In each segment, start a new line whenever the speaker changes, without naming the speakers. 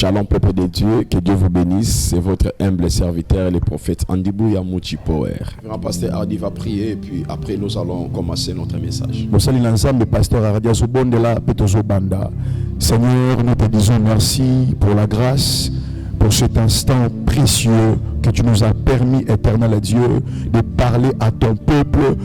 Shalom peuple de Dieu, que Dieu vous bénisse. C'est votre humble serviteur, le prophète Andibou Yamouchi Power.
Le pasteur Hardy va prier et puis après nous allons commencer notre message.
Seigneur, nous te disons merci pour la grâce, pour cet instant précieux que tu nous as permis, éternel Dieu, de parler à ton peuple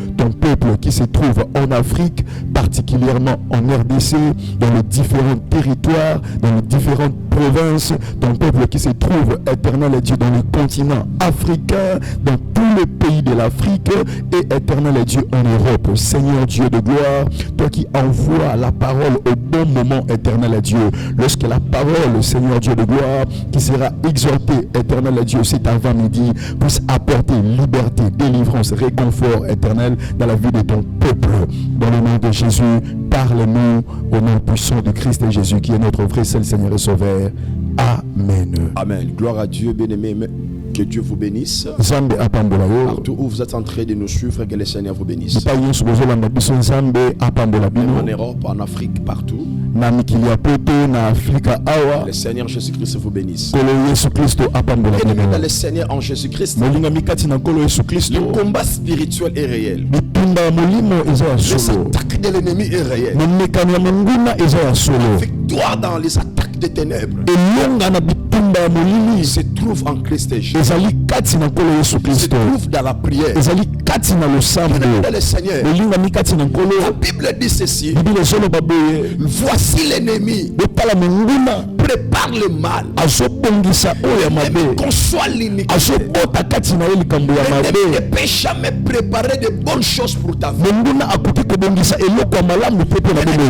qui se trouve en Afrique, particulièrement en RDC, dans les différents territoires, dans les différentes provinces, ton peuple qui se trouve, éternel Dieu, dans le continent africain, dans tous les pays de l'Afrique et éternel Dieu en Europe. Seigneur Dieu de gloire, toi qui envoies la parole au bon moment, éternel Dieu, lorsque la parole, Seigneur Dieu de gloire, qui sera exhortée, éternel Dieu, c'est avant midi, puisse apporter liberté, délivrance, réconfort éternel dans la vie de ton peuple. Dans le nom de Jésus, parle-nous au nom puissant de Christ et Jésus qui est notre vrai seul Seigneur et Sauveur. Amen.
Amen. Gloire à Dieu, bien-aimé. Que Dieu vous bénisse. Partout où vous êtes en train de nous suivre, que le Seigneur vous bénisse. Même en Europe, en Afrique, partout. Le Seigneur Jésus-Christ vous bénisse. Bien-aimé dans le Seigneur en Jésus-Christ, le combat spirituel est réel. Les attaques de l'ennemi est réel. La victoire dans les attaques des ténèbres se trouve en Christ Jésus. Se trouve dans la prière. Dans le Seigneur. La Bible dit ceci. Voici l'ennemi. Prépare le mal. Conçoit l'iniquité. L'ennemi ne peut jamais préparer de bonnes choses pour ta vie. L'ennemi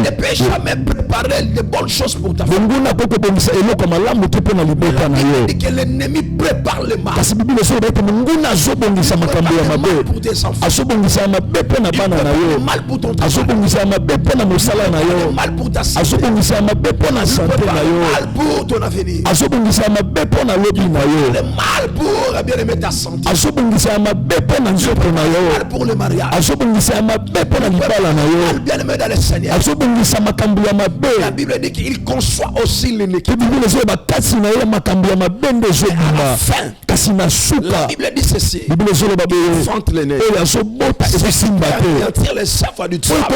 ne peut jamais préparer de bonnes choses pour ta vie. Et que l'ennemi prépare le mal. Pour tes enfants. Le mal pour ton travail. Le mal pour ta santé. Le mal pour ton avenir. Le mal pour bien aimer ta santé. Le mal pour le mariage. Le mal bien aimé dans le Seigneur. La Bible dit qu'il conçoit aussi l'iniquité. La Bible dit ceci. Fente les nez. Les chefs du diable.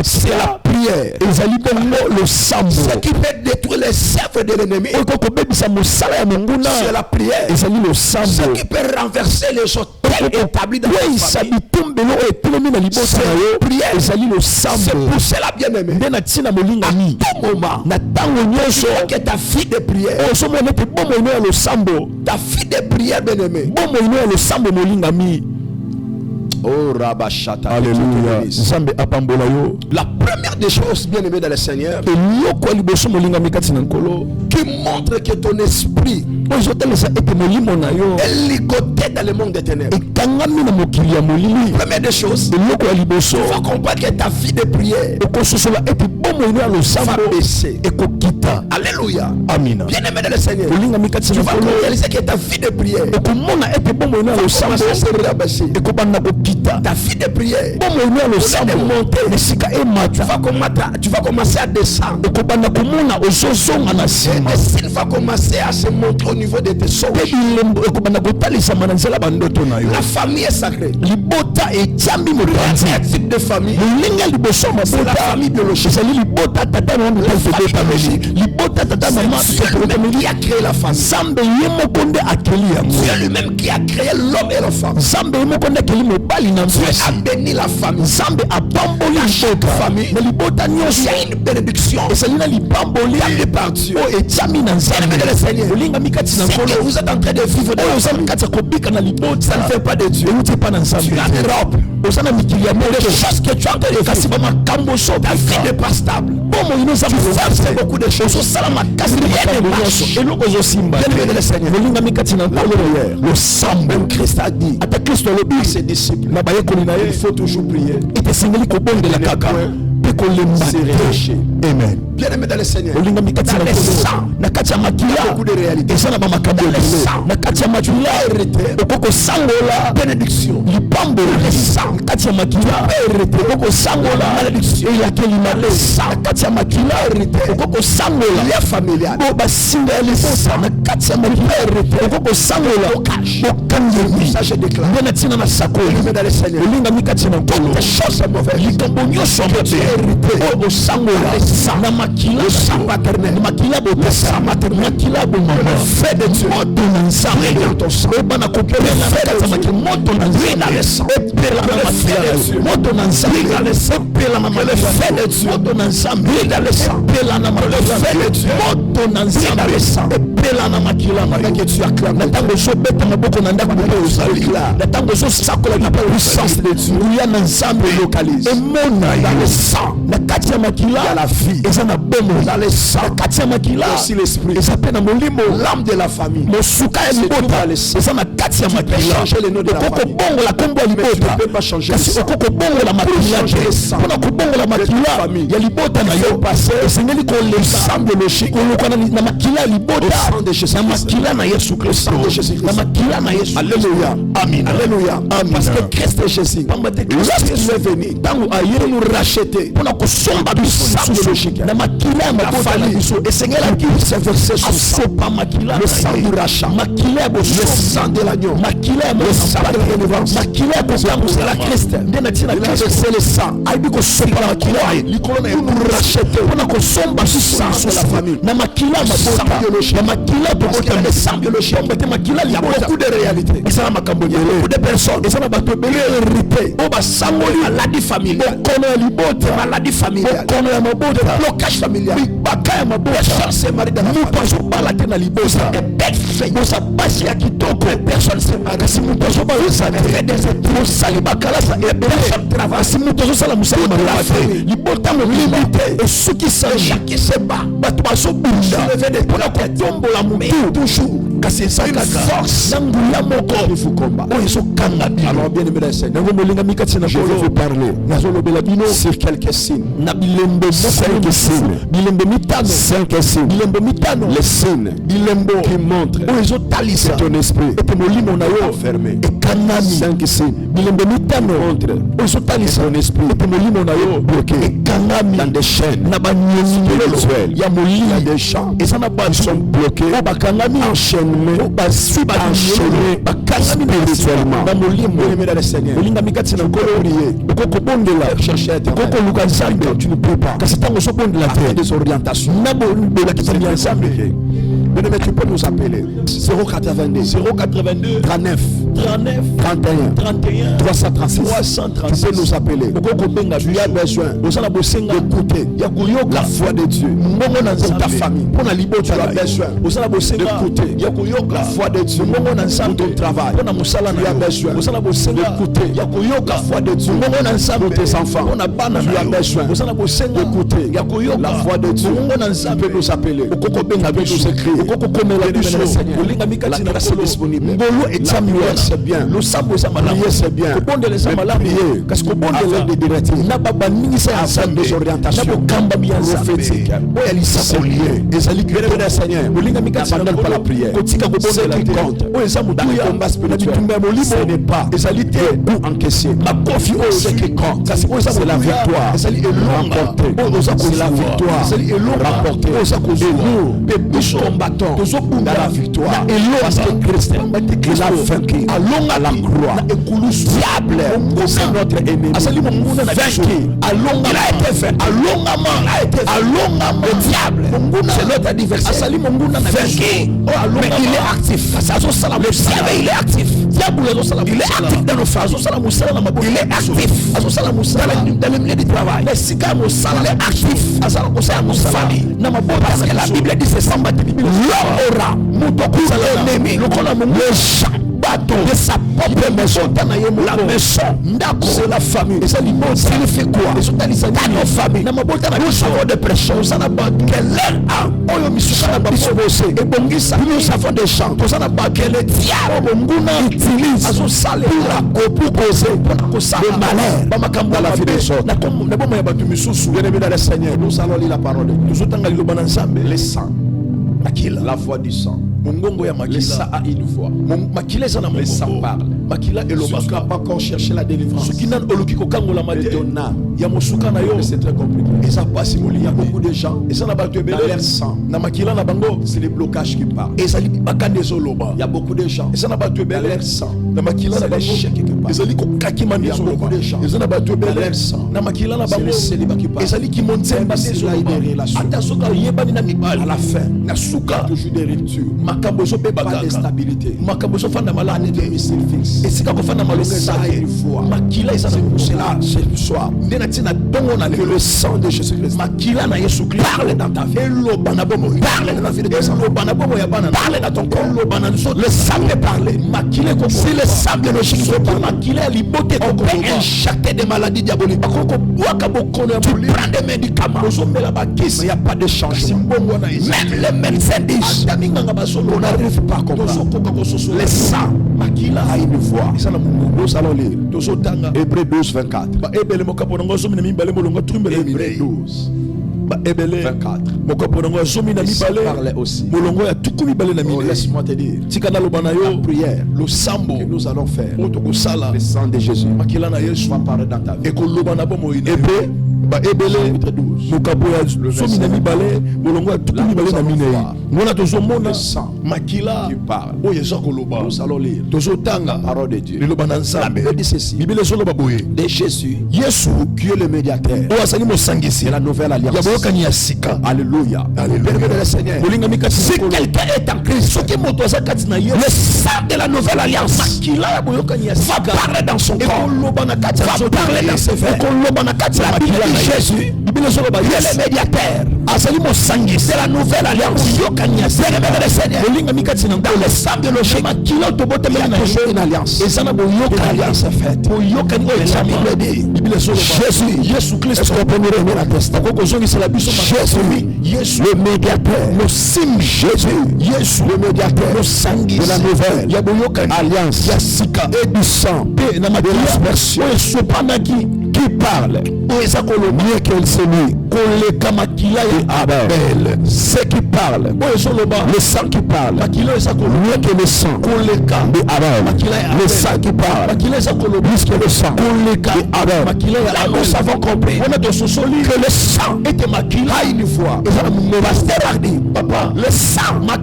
C'est la prière. Ce qui peut détruire les chefs de l'ennemi. C'est la prière. Ce qui peut renverser les hôtels établis dans la famille. C'est la prière. C'est pour cela bien aimé. À tout moment, que ta fille de prière. Ta fille de prière bien aimé. Oh Rabashata.
Alléluia.
La première des choses bien aimées dans le Seigneur qui montre que ton esprit est ligoté dans le monde des ténèbres. Première des choses, il faut comprendre que ta vie de prière va baisser. Alléluia.
Amen.
Bien aimé dans le Seigneur, tu vas réaliser que ta vie de prière va se rabaisser. Ta vie de prière tu vas commencer à descendre. Et s'il va commencer à se montrer au niveau de tes songes. La famille est sacrée. Un type de famille, c'est la famille biologique. C'est lui-même qui a créé la famille. C'est lui-même qui a créé l'homme et la femme. Dieu a béni la famille. Dans chaque famille, il y a une bénédiction. Il y a des parties. Ce que vous êtes en train de vivre dans la famille, ça ne fait pas de Dieu. Tu as des robes. Les choses que tu as en train de vivre, ta vie n'est pas stable. Tu fais beaucoup de choses. Rien ne marche. Le sang, même Christ a dit à ses disciples, il faut toujours prier. C'est réché.
Amen.
Bien-aimé dans le Seigneur.
Dans
le sang. Beaucoup de réalités. Dans le sang.
Okoko sangola
Bénédiction.
libambo
Le sang.
kati ya makila okoko sangola
Malédiction.
eyakelima
Le sang.
kati ya makila okoko sangola
Lien familial.
bo basinga ya libosa na kati ya makila okoko sangola okangeli
Ça je déclare.
nde na ntina na sakoli
Bien-aimé dans le Seigneur.
olingami kati ya nkolo
Toutes choses mauvaises.
likambo nyonso mabe oyo osangola na makila na makila botasa makila bomama
Fait de Dieu.
moto na nzambe obana kopela na kati ya makila moto na nzambe epela na makila moto na nzambe epela na makila moto na nzambe epela na makila moto na nzambe epela na makila
Que tu acclames.
na ntango ozobeta maboko na ndako mpe ozali na ntango ozosakola lipa puissance de Dieu uya na nzambe
localise.
emona
Dans le sang.
na kati ya makila
Il y a la vie.
eza na bomo
Dans le sang.
na kati ya makila
Aussi l'esprit.
eza mpe na molimo
L'âme de la famille.
mosuka ya libota eza na kati ya makila
changer le nom de la
okoko
famille.
bongola kombo ya
Mais tu
libota
ne peux pas changer le
kasi
sang.
okoko bongola makila
changer
te
le sang.
mpona kobongola makila
famille.
ya libota na yo esengeli kolesa koluka na makila ya libota
Au sang de Jésus
na
Christ.
makila na yesu kristo
de Jésus Christ.
na makila na yesu
Alléluia.
amin
Alléluia. Parce que Christ est Jésus.
pamba te
Lorsqu'il
kristo
est venu,
ntango aye
nous racheter.
mpona kosomba biso
biologique.
na makila ya mabota na
famille.
biso esengelaki
C'est versé sur sang.
asopa makila
Le sang du rachat.
makila ya
Le sang de l'agneau.
makila ya
sang de la délivrance.
makila ya kosambusela kriste nde na ntina
Il a
kristo
versé le sang.
ayebi kosopa na makila likolo na
Pour nous racheter.
mpona kosomba
sang de la famille.
na makila ya
Sang
mabota
biologique.
na makila
Parce qu'il y a
tobota
le sang biologique.
te makila
Il y a
libota
beaucoup de réalités.
eza na makambo
Beaucoup de personnes.
eza na bato ebele hérité oyo basangoli
Maladie familiale.
bokono ya libota
Maladie familiale.
bokono ya mabota
Blocage familial.
mibaka ya mabota
Personne se marie dans la
moto
famille.
azobala te na libosa bosa basi ya kitoko personne se marie kasi moto azobalisa te mosali bakalasa ebele kasi moto azosala mosali malamu te libota mobimba te esukisami bato bazobunda mpona kotombola motu toujours kasi eza kaka na ngula moko oyo ezokanga bino
Alors, bien-aimé dans le Seigneur,
nango molingami kati na
je vais vous
kolo
parler
nazolobela bino
sur quelques signes.
na bilembo
Cinq signes.
bilembo mitano
5 signes.
bilembo mitano
Les signes
bilembo
qui montrent
oyo ezotalisa
que ton esprit
ete molimo na yo
enfermé.
ekangami
5 signes
bilembo mitano
montrent
oyo ezotalisa
ton esprit
ete molimo na yo
bloqué
ekangami
dans des chaînes
na banyoningelo
spirituelles.
ya
Il y a
molili
des gens
eza na bato
sont bloqués,
oyo bakangami
enchaînés,
oyo basi
enchaînés
bakangami
spirituellement.
na molimo
Bien-aimé dans le Seigneur,
olingami kati na nkolo
prier.
okokobondela
Chercher à Éternel.
okokoluka nzambe
Tu ne peux pas.
kasi ntango ozobondela
Faire
te
des orientations.
na bolakisami ya nzambe
Bien-aimé, tu peux nous appeler 082
082
39
39
31
31
336.
336.
Tu peux nous appeler.
okokobenga
Tu as besoin
ozala bosenga
d'écouter
ya koyoka
la foi de Dieu.
mbongo na
Pour ta
nzambe
famille.
mpo na libota
Tu as
na yo.
besoin
ozala bosenga
d'écouter
ya koyoka
la foi de Dieu.
mbongo na nzambe
Pour ton travail.
mpo na mosala na
Tu as
yo.
besoin
ozala bosenga
d'écouter
ya koyoka
la foi de Dieu.
mbongo na nzambe
Pour tes enfants.
mpo na bana
Tu
na
as
yo.
besoin
ozala bosenga
d'écouter
ya koyoka
la foi de Dieu.
mbongo na nzambe
Tu peux nous appeler.
okokobenga
Tu peux
biso
nous écrire.
okokokomela
Bien-aimé
biso
dans le Seigneur.
olingami kati
La
na
grâce est disponible.
ngolo
La
etiami
prière,
wana
c'est bien.
losambo eza malamu
Prier, c'est bien.
kobondela eza
Mais
malamu
prier
kasi kobondela
avec des directives,
na babandingisa ya
avec
nzambe
des orientations
na bokambami ya nzambe
prophétiques.
oyo ya lisakoli
C'est
ezali
Bien-aimé dans le Seigneur,
olingami kati na
n'abandonne pas la
nkolo
prière.
kotika
Ce
kobondela
qui
te
compte
oyo eza
dans le
motuya
combat
na
spirituel,
bitumba ya molimo
ce n'est pas
ezali te
ou encaisser.
makofi oyo
Ce qui compte,
kasi oyo eza
c'est la
motuya,
victoire
ezali elonga
remportée.
oyo oza
C'est la
kozwa.
victoire
ezali elonga
remportée.
oyo oza kozwa.
Et nous,
mpe biso
combattons
tozobunda
dans la victoire.
na elonga
Parce que Christ, il a vaincu
alonga
à la croix.
na ekulusu
Diable, c'est notre ennemi.
asali monguna na biso
Vaincu.
alonga
Il a été vaincu.
alongama alongama
Le diable,
monguna
c'est notre adversaire.
asali monguna na biso
Vaincu.
oyo alongama
Mais il est actif.
kasi azosala mosala
il est actif.
diable azosala
Il est
mosala.
actif dans nos familles.
azosala mosala na maboko
Il est
na biso.
actif.
azosala mosala
Dans le milieu du travail.
na esika ya mosala
Il est actif.
azala kosala mosala
famille.
na maboko
Parce que la Bible dit c'est
samba te bibili
l'homme aura
moto akozala
ennemi.
lokola mongo
de sa propre maison. La maison, c'est la famille. Et ça signifie quoi? Dans nos familles, nous avons des pressions. Nous avons des gens. Que le diable utilise pour causer le malheur dans la vie des autres. Bien-aimés dans le Seigneur, nous allons lire la parole de Dieu.
Le sang, la voix du sang. Le sang a une voix. Le sang parle. Ceux qui n'ont pas encore cherché la délivrance de ton âme, c'est très compliqué. Il y a beaucoup de gens dans leur sang. C'est les blocages qui parlent. Il y a beaucoup de gens dans leur sang. C'est l'échec qui parle. Il y a beaucoup de gens dans leur sang. C'est le célibat qui parle. Même s'il y a des relations, à la fin, il y a toujours des ruptures. Pas de stabilité. Pas de domicile fixe. Ça a une voix. C'est pour cela, ce soir, que le sang de Jésus-Christ parle dans ta vie. Parle dans la vie de tes enfants. Parle dans ton corps. Le sang peut parler. Si le sang de Jésus parle, on peut injecter des maladies diaboliques. Tu prends des médicaments. Il n'y a pas de changement. Même les médecins disent on n'arrive pas à comprendre. Le sang a une voix. Nous allons lire Hébreux 12, 24. Hébreux 12. 24. Le sang parlait aussi. Oh, laisse-moi te dire, la prière que nous allons faire, le sang de Jésus va parler dans ta vie. Hébreux chapitre 12. Le sang qui parle. Nous allons lire la parole de Dieu. La Bible dit ceci de Jésus, qui est le médiateur de la nouvelle alliance. Alléluia. Si quelqu'un est en Christ, le sang de la nouvelle alliance va parler dans son corps, va parler dans ses veines. La Bible dit Jésus, il est le médiateur de la nouvelle alliance. Dans le sang de l'Oshema, il y a toujours une alliance. Une alliance est faite. Jésus Christ, est-ce qu'on peut nous remettre la tête? Jésus, le médiateur, le signe Jésus, le médiateur, le sang de la nouvelle alliance, et du sang, de l'aspersion, qui parle, mieux qu'elle s'est mis, et Abel, ce qui parle, le sang qui parle, mieux que le sang, de Abel, le sang qui parle, plus que le sang, de Abel. Là, nous avons compris que le sang a une voix. Papa, le sang a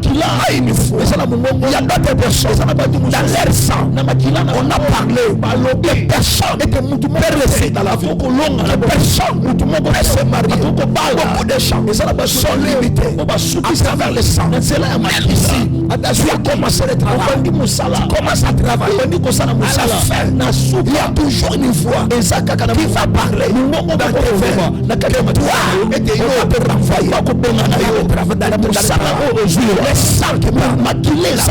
une voix. Il y a d'autres personnes dans leur sang. On a parlé des personnes percées dans la vie. Les personnes qui se marient, beaucoup de gens sont limités à travers le sang. C'est là ici. Tu as commencé le travail. Tu commences à travailler. À la fin, il y a toujours une voix qui va parler dans tes veines. Toi, et tu vas te renvoyer. Le sang qui parle. La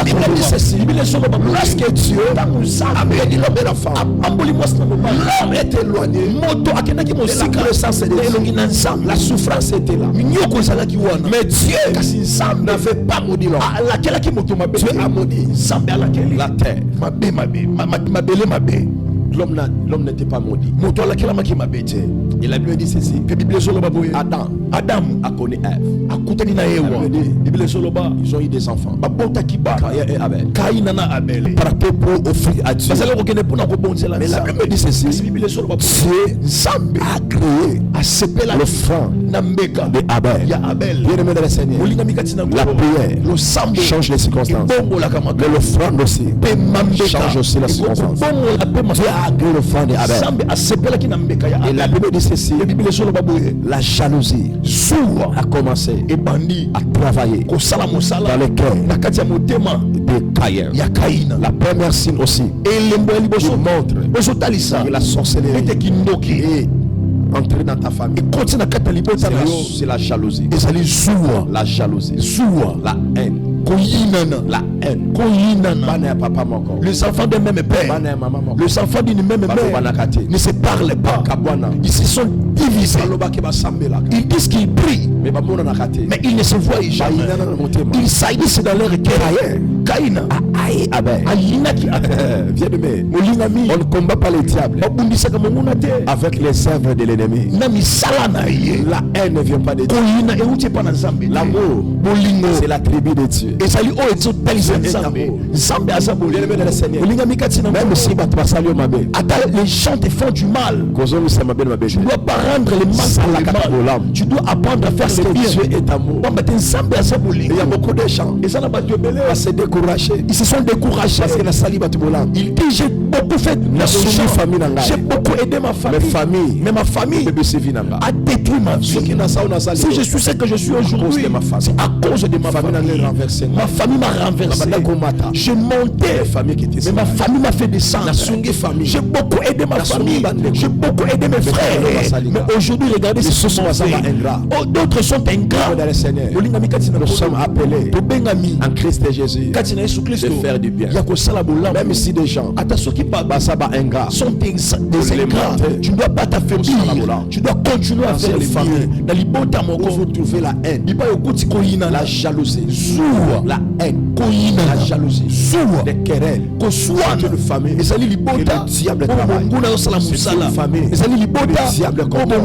Bible dit ceci. Lorsque Dieu a béni l'homme et la femme, l'homme est éloigné. La souffrance était là. Mais Dieu n'avait pas maudit l'homme. Dieu a maudit la terre. L'homme n'était pas maudit. Et la Bible dit ceci. Adam a connu Ève. Ils ont eu des enfants. Caïn et Abel. Par rapport au fruit à Dieu. Mais la Bible dit ceci. Dieu a créé le front de Abel. Bien-aimé dans le Seigneur, la prière change les circonstances. Mais le front aussi change aussi les circonstances. Dieu a créé le front de Abel. Et la Bible dit ceci. La jalousie a commencé à travailler dans le cœur de Caïn. La première signe aussi qui montre que la sorcellerie est entrée dans ta famille. C'est la jalousie. La jalousie. La haine. La haine. Papa moko.
Les enfants d'un même père, les enfants d'une même mère ne se parlent pas. Ils se sont divisés. Ils disent qu'ils prient, mais ils ne se voient jamais. Ils saillissent dans leur cœur. Caïn a
on ne combat pas les diables avec les œuvres de l'ennemi. La haine ne vient pas de Dieu. L'amour, c'est la tribu de Dieu. Même si
les gens te font du mal, tu ne dois pas rendre les mal. Tu dois apprendre à faire ce bien.
Dieu est amour. Il y a beaucoup de gens qui se décourager.
Ils se sont découragés
parce que la saliba tu volant.
Il dit j'ai beaucoup fait j'ai beaucoup aidé ma famille. Mais ma famille a détruit ma vie. Si je suis ce que je suis aujourd'hui, c'est à cause de ma famille. Ma famille m'a renversé. Je montais, mais ma famille m'a fait descendre. J'ai beaucoup aidé ma famille. J'ai beaucoup aidé mes frères. Mais aujourd'hui, regardez ce sont d'autres sont ingrats.
Nous sommes appelés en Christ Jésus de faire du bien. Même si des gens
sont des ingrats, tu ne dois pas t'affaiblir. Tu dois continuer à faire le bien.
Vous trouvez la haine, la jalousie, la haine, la jalousie, les querelles, une famille, et le diable travaille. C'est une famille, le diable combat.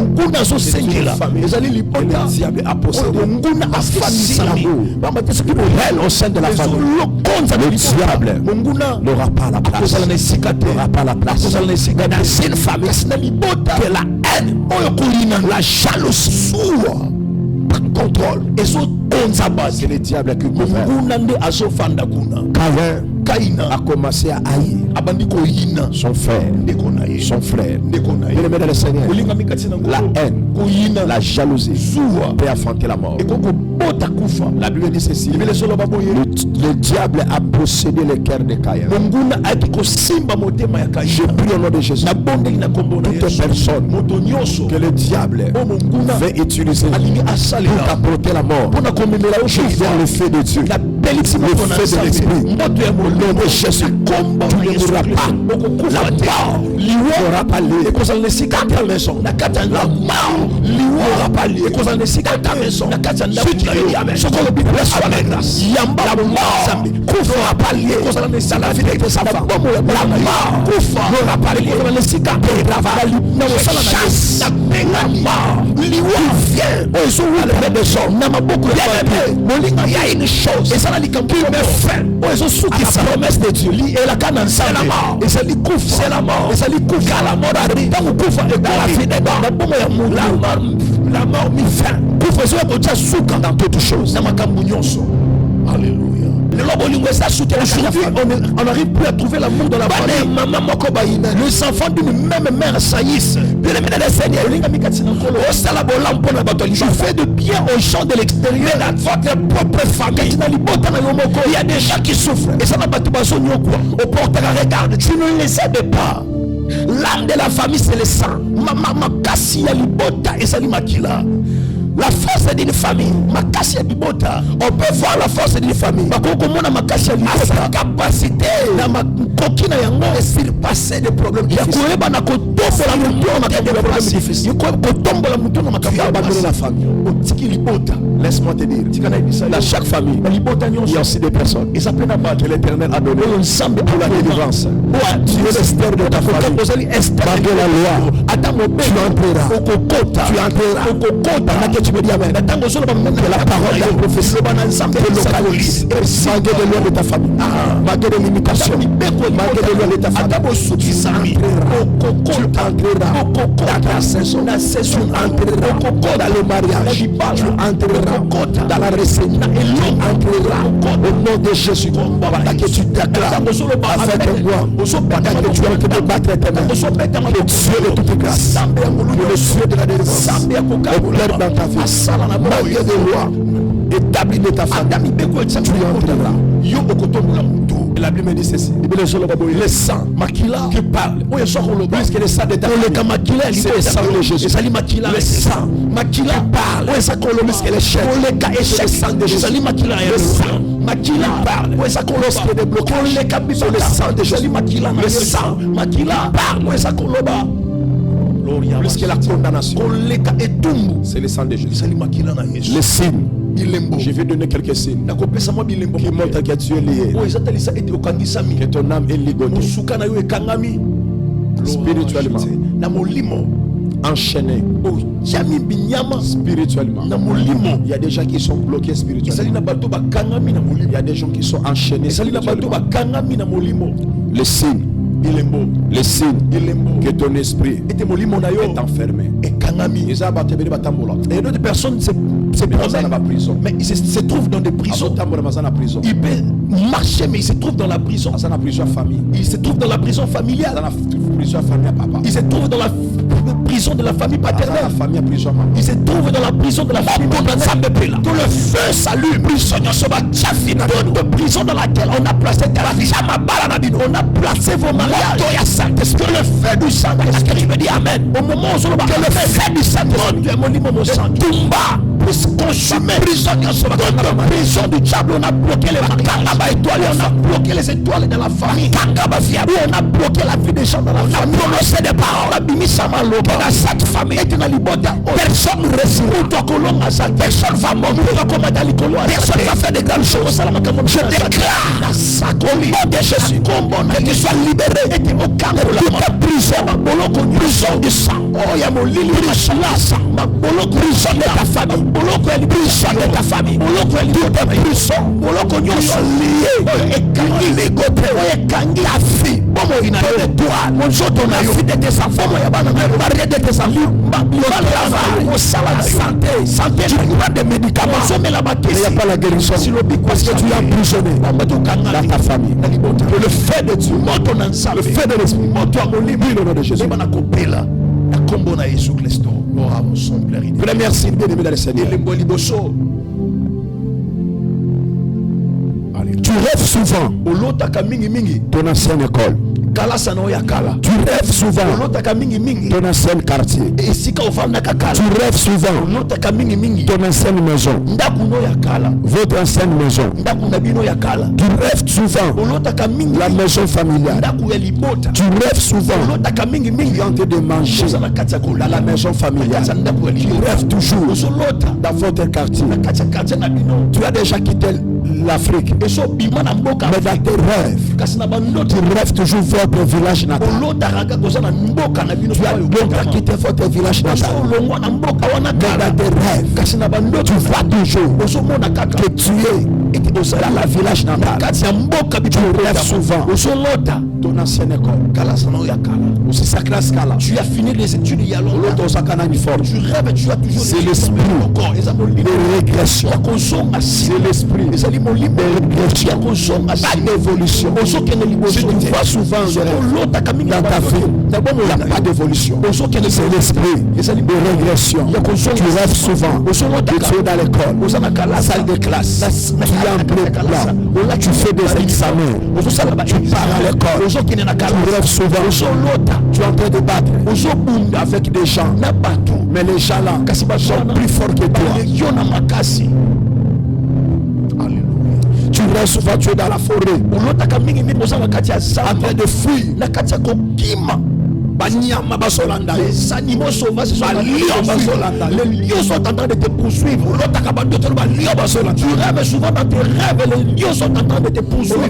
C'est une famille, le diable a possédé. Parce que si l'amour est au sein de la famille, le diable n'aura pas la place. N'aura pas la place. Dans une famille, que la haine, la jalousie contrôle. Et ce que le diable a pu faire. Caïn a commencé à haïr son frère. Bien-aimé dans le Seigneur, la haine, la jalousie peut affronter la mort. La Bible dit ceci: le diable a possédé le cœur de Caïn. Je prie au nom de Jésus, toute personne que le diable veut utiliser pour apporter la mort, je viens le feu de Dieu, le feu de l'esprit. Au nom de Jésus, tu ne mourras pas. La mort n'aura pas lieu. La mort n'aura pas lieu. La mort n'aura pas lieu dans la vie de sa femme. La mort n'aura pas lieu. Chasse la mort. Il y a une chose qui me fait à la promesse de Dieu. C'est la mort. C'est la mort. Car la mort arrive. Dans la vie des morts, la mort m'y fait. Dans toutes choses. Alléluia. Aujourd'hui, on n'arrive plus à trouver l'amour dans la famille. Les enfants d'une même mère saillissent. Tu fais de bien aux gens de l'extérieur, à votre propre famille. Il y a des gens qui souffrent. Et ça n'a pas tout au porte regarde. Tu ne les aides pas. L'âme de la famille, c'est le sang. La force d'une famille, on peut voir la force d'une famille à sa capacité de surpasser des problèmes difficiles. Tu as abandonné la famille. Laisse-moi te dire, dans chaque famille, il y a aussi des personnes que l'Éternel a donné pour la délivrance. Tu es l'Esther de ta famille. Malgré la loi, tu entreras. Tu me dis amen. Que la parole d'un prophétie te localise. Malgré les lois de ta famille, malgré les limitations, malgré les lois de ta famille, tu entreras dans ta saison. Tu entreras dans le mariage. Tu entreras dans la réception. Tu entreras au nom de Jésus. Pendant que tu déclares afin de moi, pendant que tu es en train de battre tes mains, le Dieu de toute grâce, le Dieu de la délivrance opère dans ta vie. Malgré des lois,
établi de ta famille. Tu entreras. Et la Bible me dit ceci. Le sang, Makila, qui parle. Plus que le sang de ta famille. C'est le sang de Jésus. Le sang, Makila parle. Plus que les chefs. C'est le sang de Jésus. Le sang, Makila parle. Lorsque des blocages, c'est le sang de Jésus. Le sang, Makila parle. Plus que la condamnation, c'est le sang de Jésus. Les signes. Je vais donner quelques signes qui montrent que Dieu est lié, que ton âme est ligotée spirituellement, enchaîné spirituellement. Il y a des gens qui sont bloqués spirituellement. Il y a des gens qui sont enchaînés spirituellement. Les signes que ton esprit est enfermé. Et d'autres personnes se promènent, mais ils se trouvent dans des prisons. Il peut marcher, mais il se trouve dans la prison. Il se trouve dans la prison familiale. Il se trouve dans la prison de la famille paternelle. Il se trouve dans la prison de la famille paternelle. Que le feu s'allume. D'autres prisons dans laquelle on a placé on a placé vos mariages. Que le feu du Saint-Esprit, que tu me dis Amen. Au moment où que le feu du Saint-Esprit puisse consumer prison du diable. On a bloqué les étoiles, on a bloqué les étoiles de la famille. On a bloqué la vie des gens dans la famille. On a prononcé des paroles. Dans cette famille, personne ne résiste. Personne va mourir. Personne va faire des grandes choses. Je déclare au de Jésus que tu sois libéré au camp de la prison du sang. Oh, il y a mon lit, prison de ta famille. Prison de ta famille. Prison. La fille. Mon Dieu, ton fille de tes enfants. De tes enfants. Santé. Tu prends des médicaments. Il n'y a pas la guérison. Parce que tu es emprisonné dans ta famille. Que le feu de Dieu, le feu de l'esprit, au nom de Jésus. Première signe, bien-aimé dans le Seigneur. Tu rêves souvent ton ancienne école. Tu rêves souvent ton ancienne quartier. Tu rêves souvent ton ancienne maison. Votre ancienne maison. Tu rêves souvent la maison familiale. Tu rêves souvent tu es en train de manger dans la maison familiale. Tu rêves toujours dans votre quartier. Tu as déjà quitté l'Afrique. Mais dans tes rêves, tu rêves toujours votre village natal. Tu as longtemps quitté votre village natal. Mais dans tes rêves, tu vois toujours que tu es dans la village natal. Tu rêves souvent ton ancienne école. Aussi sa classe Kala. Tu as fini les études il y a longtemps. Tu rêves et tu as toujours c'est l'esprit de régression. C'est l'esprit de régression. Pas d'évolution. Si tu vois souvent dans ta vie, il n'y a pas d'évolution. C'est l'esprit de régression. Tu rêves souvent. Tu es dans l'école, la salle de classe. Tu es en plein. Tu fais des examens. Tu pars à l'école. Tu rêves souvent. Tu es en train de battre avec des gens. Mais les gens là sont plus forts que toi. Tu rêves souvent, tu es dans la forêt. En train de fuir. Les animaux sauvages sont les lions sont en train de te poursuivre. Tu rêves souvent dans tes rêves, les lions sont en train de te poursuivre.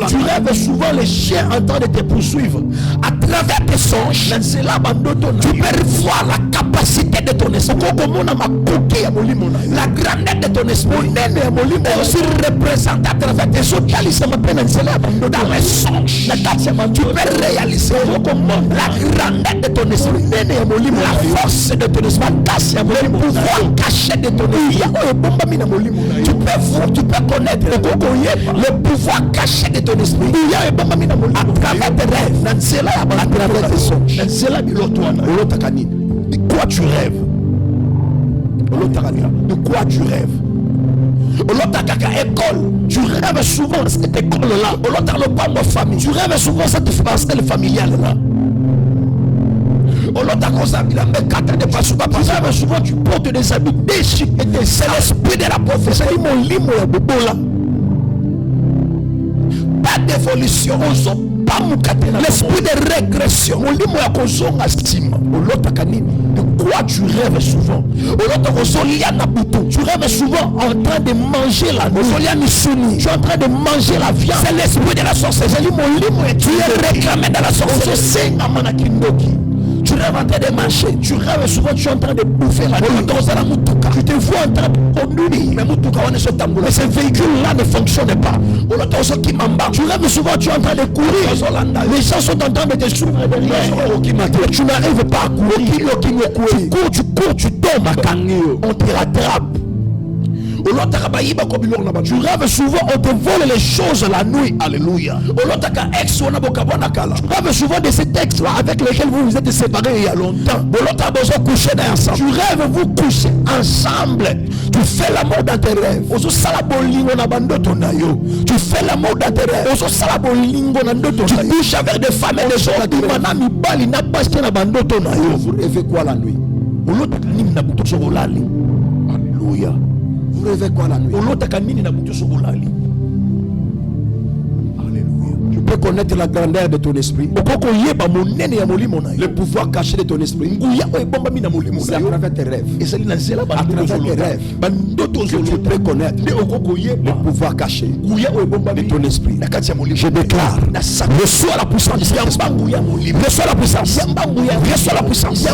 Tu rêves souvent les chiens en train de te poursuivre. À travers tes songes, tu peux voir la capacité de ton esprit. La grandeur de ton esprit est aussi représentée à travers tes songes. Dans les songes, tu peux réaliser la grandeur de ton esprit, la force de ton esprit, le pouvoir caché de ton esprit. Tu peux connaître le pouvoir caché de ton esprit à travers tes rêves, à travers tes songes. De quoi tu rêves? De quoi tu rêves? Tu rêves souvent de cette école-là. Tu rêves souvent de cette parcelle familiale-là. Tu rêves souvent du porte des habits déchus et c'est l'esprit de la prophétie. Pas d'évolution. L'esprit de régression. De quoi tu rêves souvent? Tu rêves souvent en train de manger la nuit. Tu es en train de manger la viande. C'est l'esprit de la sorcellerie. Tu es réclamé dans la sorcellerie. Tu rêves en train de marcher. Tu rêves souvent, tu es en train de bouffer la nuit. Tu te vois en train de conduire. Mais ce véhicule-là ne fonctionne pas. Tu rêves souvent, tu es en train de courir. Les gens sont en train de te suivre derrière. Tu n'arrives pas à courir. Tu tombes. On te rattrape. Tu rêves souvent, on te vole les choses la nuit. Alléluia. Tu rêves souvent de ces textes-là avec lesquels vous vous êtes séparés il y a longtemps. Tu rêves, vous couchez ensemble. Tu fais l'amour dans tes rêves. Tu fais l'amour dans tes rêves. Tu couches avec des femmes et des hommes. Vous rêvez quoi la nuit? Alléluia. Vous rêvez quoi la nuit? Tu peux connaître la grandeur de ton esprit. Le pouvoir caché de ton esprit. C'est à travers tes rêves. À travers tes rêves que tu peux connaître le pouvoir caché de ton esprit. Je déclare, reçois la puissance du Saint-Esprit. Reçois la puissance. Reçois la puissance.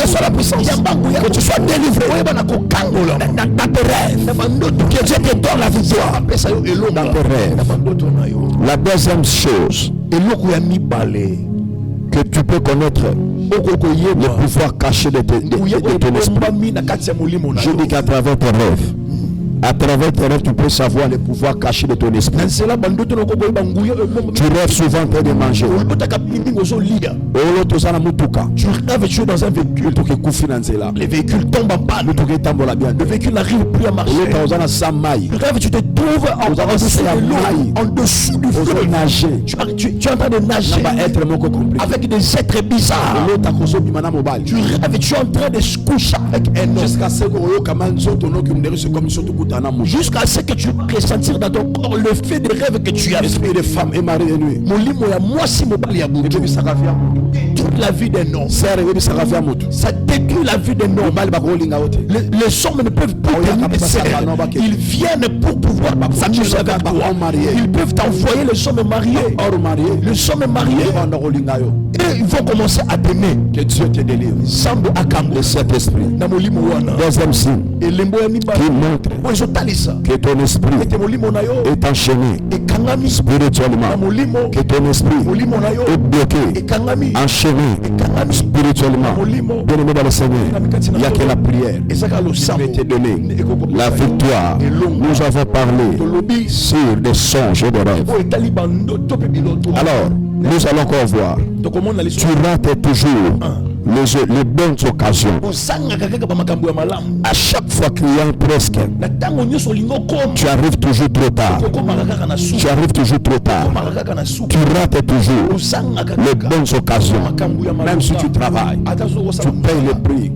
Reçois la puissance. Que tu sois délivré dans tes rêves. Que Dieu te donne la victoire dans tes rêves. La deuxième chose que tu peux connaître le pouvoir caché de ton esprit. Je dis qu'à travers tes rêves, tu peux savoir le pouvoir caché de ton esprit. Tu rêves souvent en train de manger. Tu rêves, tu es dans un véhicule. Les véhicules tombent en panne. Le véhicule n'arrive plus à marcher. Tu rêves, tu te trouves en dessous du feu. Tu es en train de nager avec des êtres bizarres. Tu rêves, tu es en train de se coucher avec un homme. Jusqu'à ce que tu ressentir dans ton corps le fait des rêves que tu as. Esprit de femme et mari et nuit. Toute la vie d'un homme. Ça détruit la vie d'un homme. Les hommes ne peuvent plus t'aimer. Ils viennent pour pouvoir s'amuser avec toi. Ils peuvent t'envoyer les hommes mariés. Les hommes mariés. Et ils vont commencer à t'aimer. Que Dieu te délivre. Sambo Akam de cet esprit. Deuxième signe qui montre que ton esprit est enchaîné spirituellement, que ton esprit est bloqué, enchaîné spirituellement. Bien-aimé dans le Seigneur, il n'y a que la prière qui peut te donner la victoire. Nous avons parlé sur des songes et des rêves. Alors, nous allons encore voir. Tu rates toujours les bonnes occasions. À chaque fois qu'il y a un presque, tu arrives toujours trop tard. Tu arrives toujours trop tard. Tu rates toujours les bonnes occasions. Même si tu travailles, tu payes le prix.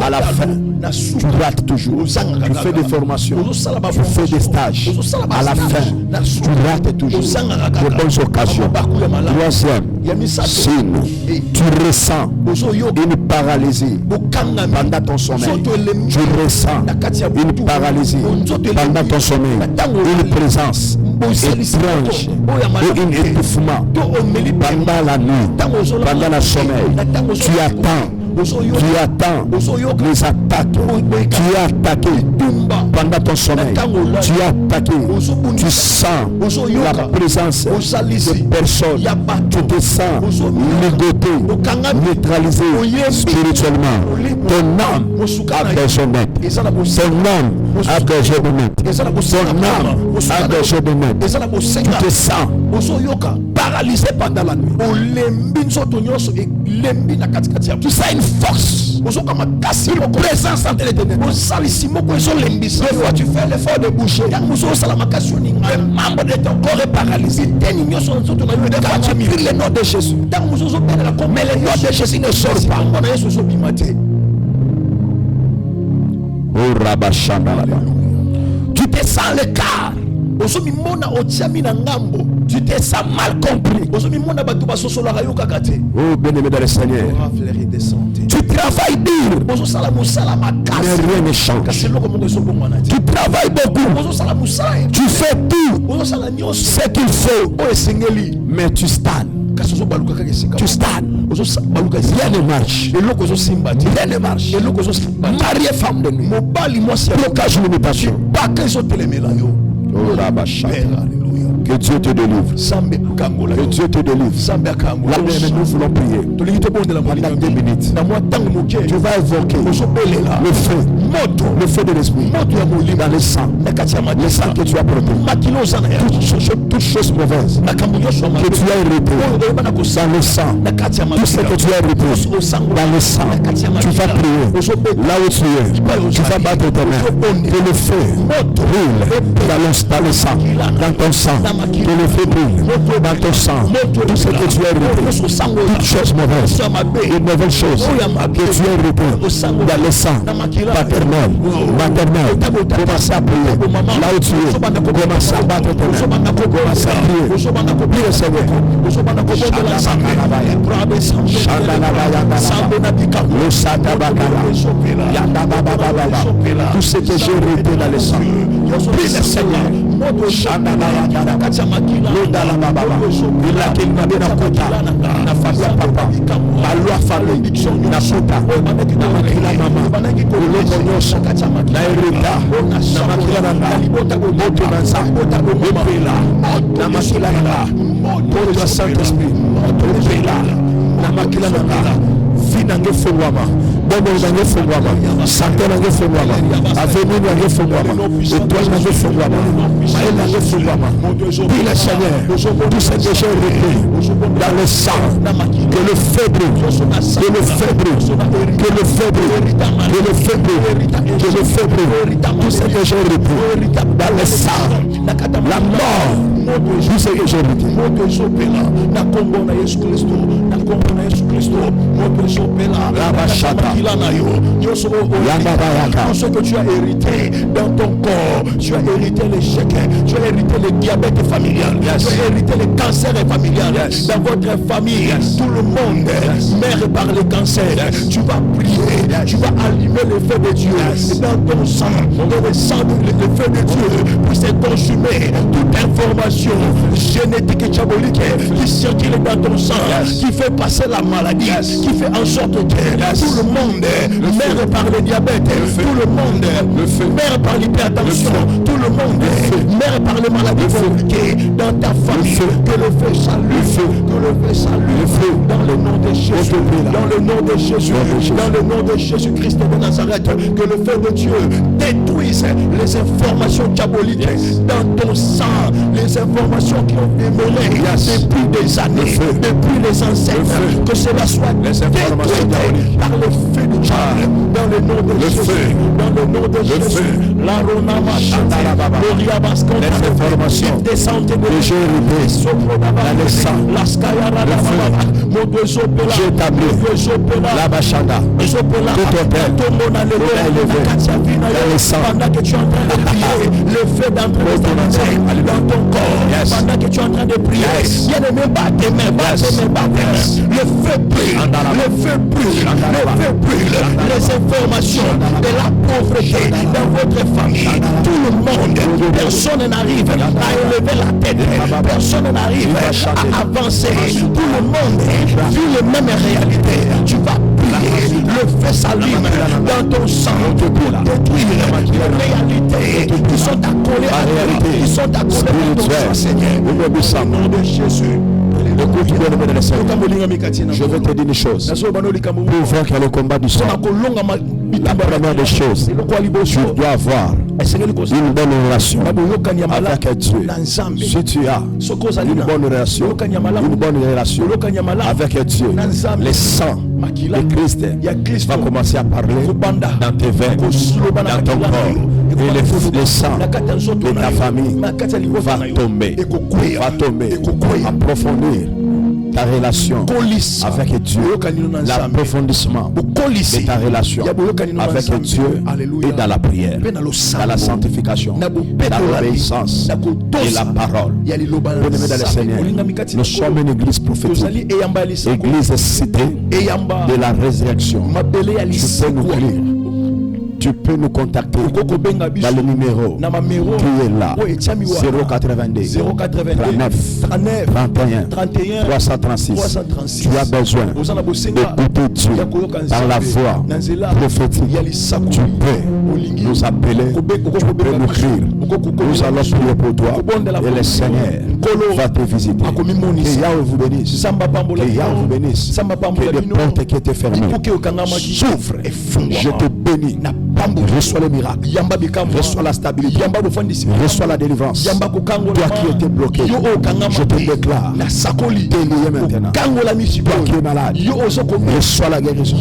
À la fin, tu rates toujours. Tu fais des formations, tu fais des stages. À la fin, tu rates toujours les bonnes occasions. Troisième signe, tu ressens une paralysie pendant ton sommeil. Tu ressens une paralysie pendant ton sommeil, une présence étrange et un étouffement pendant la nuit, pendant le sommeil. Tu attends les attaques. Tu es attaqué pendant ton sommeil. Tu es attaqué. Tu sens la présence de personnes. Tu te sens ligoté, neutralisé spirituellement. Ton âme a besoin d'aide. Ton âme a besoin de l'aide. Ton âme a besoin de l'aide. Tu te sens paralysé pendant la nuit. Tu sais une force. Une présence entre les ténèbres. Des fois tu fais l'effort de bouger. Un membre de ton corps est paralysé. Quand tu pries le nom de Jésus. Mais le nom de Jésus ne sort pas. Oh Rabashanda. Tu te sens le quart. Tu te sens mal compris. Oh bien-aimé dans le Seigneur, tu travailles dur, mais rien ne change. Tu travailles beaucoup, tu fais tout ce qu'il faut, mais tu stagnes. Tu stagnes. Rien ne marche. Rien ne marche. Marié femme de nuit. Blocage, limitation. Que Dieu te délivre. Que Dieu te délivre. Là, nous voulons prier. Pendant 2 minutes, tu vas évoquer le feu. Le feu de l'esprit. Dans le sang. Le sang que tu as porté. Toutes choses mauvaises que tu as hérité dans le sang. Tout ce que tu as hérité dans le sang. Tu vas prier. Là où tu es, tu vas battre tes mains. Que le feu brûle dans le sang. Dans ton sang. Que le feu brûle dans ton sang. Tout ce que tu as hérité. Toutes choses mauvaises. Une nouvelle chose que tu as hérité dans le sang. Paternel, maternel. Commence à prier. Là où tu es, commence à battre tes mains. Commence à prier. Prie le Seigneur. Tout ce que j'ai hérité dans le sang. Prie le Seigneur. Nange fungwama, bobo nange fungwama, santé nange fungwama, avenir nange fungwama, étoile nange fungwama, maël nange fungwama. Puis le Seigneur, tout ce que j'ai hérité dans le sang, que le feu brûle, que le feu brûle, que le feu brûle, que le feu brûle, que le feu brûle, tout ce que j'ai hérité dans le sang, la mort, tout ce que j'ai hérité. Tout ce que tu as hérité dans ton corps, tu as hérité l'échec, tu as hérité le diabète familial, tu as hérité le cancer familial. Dans votre famille, tout le monde meurt par le cancer. Tu vas prier, tu vas allumer le feu de Dieu dans ton sang, dans le sang, le feu de Dieu puisse consumer toute information génétique et diabolique qui circule dans ton sang, qui fait passer la maladie, qui fait en sorte que tout le monde meurt par le diabète, tout le monde meurt par l'hypertension, tout le monde meurt par les maladies compliquées dans ta famille. Que le feu salue, que le feu salue dans le nom de Jésus, dans le nom de Jésus, dans le nom de Jésus-Christ de Nazareth. Que le feu de Dieu détruise les informations diaboliques dans ton sang, les informations qui ont demeuré depuis des années, depuis les ancêtres. Que cela soit détruit par le feu de Dieu, dans le nom de Jésus, dans le nom de Jésus. La Ronama Gloria Bascon, les informations descendent de Jésus, dans le sang, la Skayara, la Fama, j'établis la Bachanda, tout hôtel, dans le sang, pendant que tu es en train de prier, le feu d'entrer dans ton corps, pendant que tu es en train de prier, il y a des mains, bat tes mains, le feu brûle, le feu brûle, le feu brûle, les informations de la pauvreté dans votre famille, tout le monde, personne n'arrive à élever la tête, personne n'arrive à avancer, tout le monde vit les mêmes réalités. Tu vas prier, le feu s'allume dans ton sang pour détruire les réalités qui sont accolées à toi, qui sont accolées à ton sang, Seigneur. Au nom de Jésus. Écoute, je vais te dire une chose. Pour vaincre le combat du sang, la première des choses, tu dois avoir
une bonne relation avec Dieu. Si tu as une bonne relation avec Dieu, le sang de Christ va commencer à parler dans tes veines, dans ton corps. Et le sang de ta famille va tomber, approfondir ta relation avec Dieu, l'approfondissement de ta relation avec Dieu et dans la prière, dans la sanctification, dans l'obéissance et la parole. Bien-aimés dans le Seigneur, nous sommes une église prophétique, église citée de la résurrection. Tu peux nous contacter dans le numéro qui est là, 082 39 31 336. Tu as besoin d'écouter Dieu par la voix prophétique. Tu peux nous appeler, tu peux nous écrire. Nous allons prier pour toi et le Seigneur va te visiter. Que Yahweh vous bénisse. Que Yahweh vous bénisse. Que les portes qui étaient fermées s'ouvrent. Je te bénis. Reçois le miracle, reçois la stabilité, reçois la délivrance. Toi qui étais bloqué, je te déclare délié maintenant. Toi qui es malade, reçois la guérison.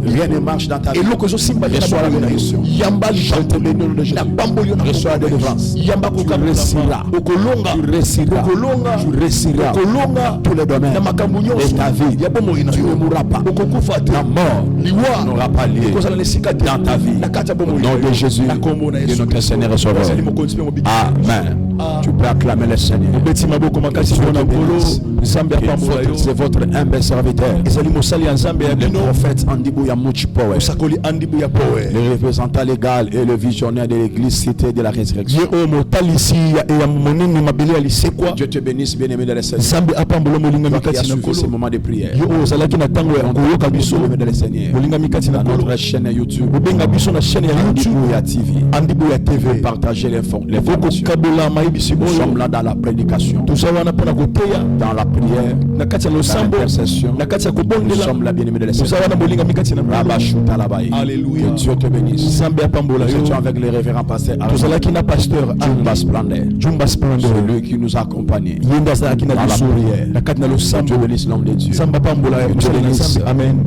Rien ne marche dans ta vie, reçois la bénédiction. Je te bénis au nom de Jésus. Reçois la délivrance. Tu réussiras tous les domaines de ta vie. Tu ne mourras pas. La mort n'aura pas lieu dans ta vie. Au nom de Jésus et notre Seigneur et Sauveur. Amen. Tu peux acclamer le Seigneur. C'est votre humble serviteur, le prophète Andibouya Muchipowe, le représentant légal et le visionnaire de l'église cité de la résurrection. Dieu te bénisse, bien-aimé dans le Seigneur. Qui a suivi ce moment de prière. Dans notre chaîne YouTube. Andibouya TV. Partagez l'information. Nous sommes là dans la prédication, dans la prière, dans l'intercession. Nous sommes là, bien-aimés de l'Esprit. Alléluia. Que Dieu te bénisse. Nous étions avec le révérend pasteur Jumba Splendor, celui qui nous a accompagnés dans la prière. Dieu bénisse l'homme de Dieu. Dieu bénisse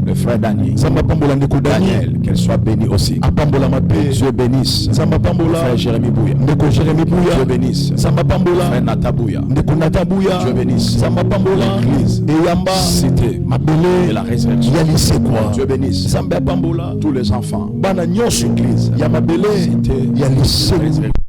le frère Daniel, qu'elle soit bénie aussi. Dieu bénisse le frère Jérémy Bouya. Dieu bénisse frère Natabouya. Dieu bénisse l'église cité de la résurrection. Dieu bénisse tous les enfants de l'église cité de la résurrection.